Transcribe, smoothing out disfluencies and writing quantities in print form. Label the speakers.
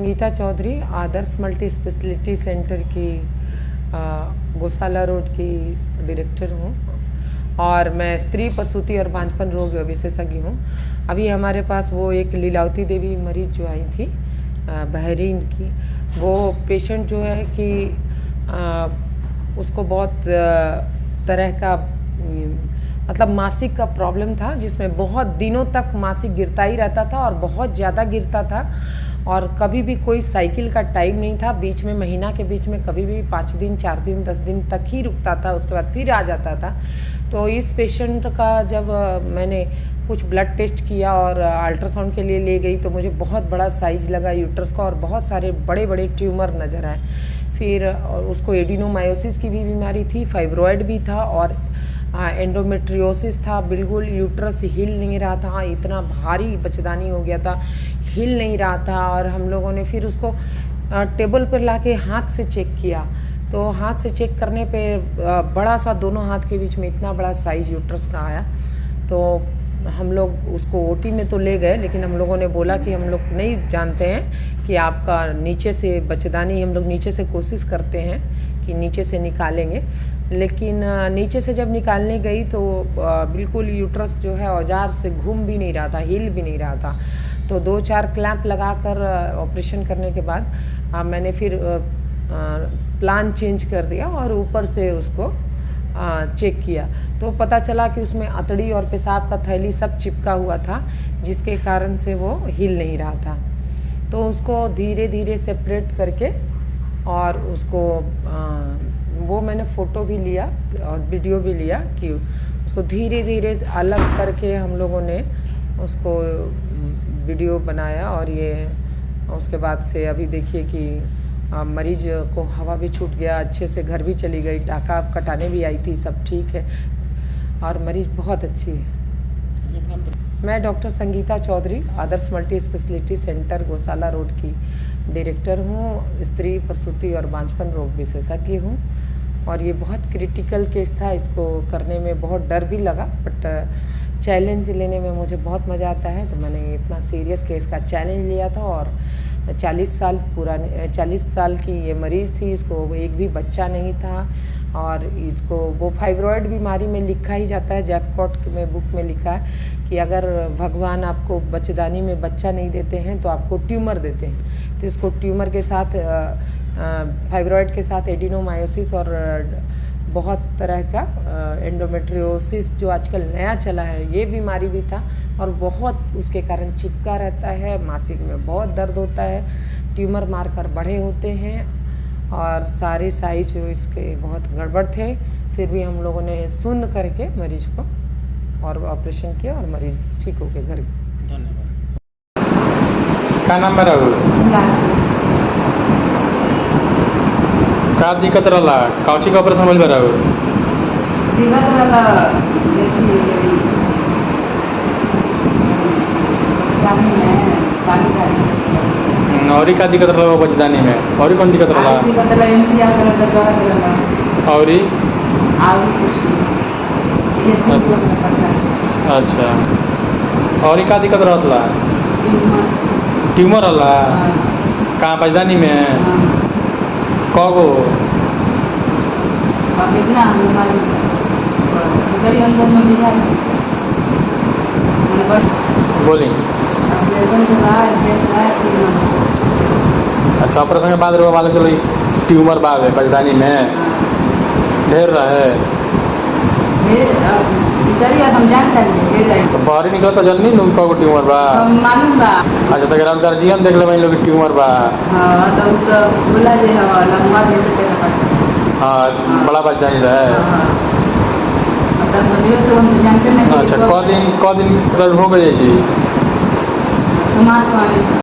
Speaker 1: संगीता चौधरी आदर्श multi speciality centre की गौशाला road की डायरेक्टर हूँ और मैं स्त्री प्रसूति और बांझपन रोग विशेषज्ञ हूँ। अभी हमारे पास वो एक लीलावती देवी मरीज जो आई थी बहरीन की, वो पेशेंट जो है कि उसको बहुत तरह का मतलब मासिक का प्रॉब्लम था, जिसमें बहुत दिनों तक मासिक गिरता ही रहता था और बहुत ज़्यादा गिरता था और कभी भी कोई साइकिल का टाइम नहीं था। बीच में महीना के बीच में कभी भी 5 दिन 4 दिन 10 दिन तक ही रुकता था, उसके बाद फिर आ जाता था। तो इस पेशेंट का जब मैंने कुछ ब्लड टेस्ट किया और अल्ट्रासाउंड के लिए ले गई तो मुझे बहुत बड़ा साइज लगा यूट्रस का और बहुत सारे बड़े बड़े ट्यूमर नज़र आए। फिर उसको एडिनोमायोसिस की भी बीमारी थी, फाइब्रॉयड भी था और एंडोमेट्रियोसिस था। बिल्कुल यूट्रस हिल नहीं रहा था, इतना भारी बच्चेदानी हो गया था, हिल नहीं रहा था। और हम लोगों ने फिर उसको टेबल पर लाके हाथ से चेक किया, तो हाथ से चेक करने पे बड़ा सा दोनों हाथ के बीच में इतना बड़ा साइज यूट्रस का आया। तो हम लोग उसको ओटी में तो ले गए, लेकिन हम लोगों ने बोला कि हम लोग नहीं जानते हैं कि आपका नीचे से बच्चेदानी, हम लोग नीचे से कोशिश करते हैं कि नीचे से निकालेंगे, लेकिन नीचे से जब निकालने गई तो बिल्कुल यूट्रस जो है औजार से घूम भी नहीं रहा था, हिल भी नहीं रहा था। तो 2-4 क्लैंप लगाकर ऑपरेशन करने के बाद मैंने फिर प्लान चेंज कर दिया और ऊपर से उसको चेक किया तो पता चला कि उसमें अतड़ी और पेशाब का थैली सब चिपका हुआ था, जिसके कारण से वो हिल नहीं रहा था। तो उसको धीरे धीरे सेपरेट करके और उसको वो मैंने फ़ोटो भी लिया और वीडियो भी लिया कि उसको धीरे धीरे अलग करके हम लोगों ने उसको वीडियो बनाया। और ये उसके बाद से अभी देखिए कि मरीज को हवा भी छूट गया, अच्छे से घर भी चली गई, टाका कटाने भी आई थी, सब ठीक है और मरीज बहुत अच्छी है। मैं डॉक्टर संगीता चौधरी आदर्श मल्टी स्पेशलिटी सेंटर गौशाला रोड की डायरेक्टर हूँ। स्त्री प्रसूति और बांझपन रोग विशेषज्ञ हूँ और ये बहुत क्रिटिकल केस था, इसको करने में बहुत डर भी लगा, बट चैलेंज लेने में मुझे बहुत मज़ा आता है। तो मैंने इतना सीरियस केस का चैलेंज लिया था और 40 साल की ये मरीज़ थी, इसको एक भी बच्चा नहीं था और इसको वो फाइब्रॉयड बीमारी में लिखा ही जाता है, जैफकॉट में बुक में लिखा है कि अगर भगवान आपको बच्चेदानी में बच्चा नहीं देते हैं तो आपको ट्यूमर देते हैं। तो इसको ट्यूमर के साथ फाइब्रॉयड के साथ एडिनोमायोसिस और बहुत तरह का एंडोमेट्रियोसिस जो आजकल नया चला है ये बीमारी भी था और बहुत उसके कारण चिपका रहता है, मासिक में बहुत दर्द होता है, ट्यूमर मारकर बड़े होते हैं और सारे साइज इसके बहुत गड़बड़ थे। फिर भी हम लोगों ने सुन करके मरीज को और ऑपरेशन किया और मरीज ठीक हो गए घर।
Speaker 2: धन्यवाद। क्या नाम है? का दिक्कत रहा? काउची का ऑपरेशन बोल रहा हो?
Speaker 3: दिक्कत रहा
Speaker 2: और का दिक्कत रहा बच्चेदानी में? और कौन दिक्कत रहा? और अच्छा, और का दिक्कत रहा? ट्यूमर रहा? कहाँ बच्चेदानी में? कगो बोली? अच्छा, ऑपरेशन के बाद मान लो चलो ट्यूमर बाद है बच्चेदानी में ढेर रहे तो बाहर ही निकला तो जन नहीं लूँ कगो ट्यूमर बा? अच्छा, तो अगर गार्जियन देख ले लोग ट्यूमर बा। हाँ, बड़ा बच्चेदानी रहे। अच्छा, क दिन हो गए जी?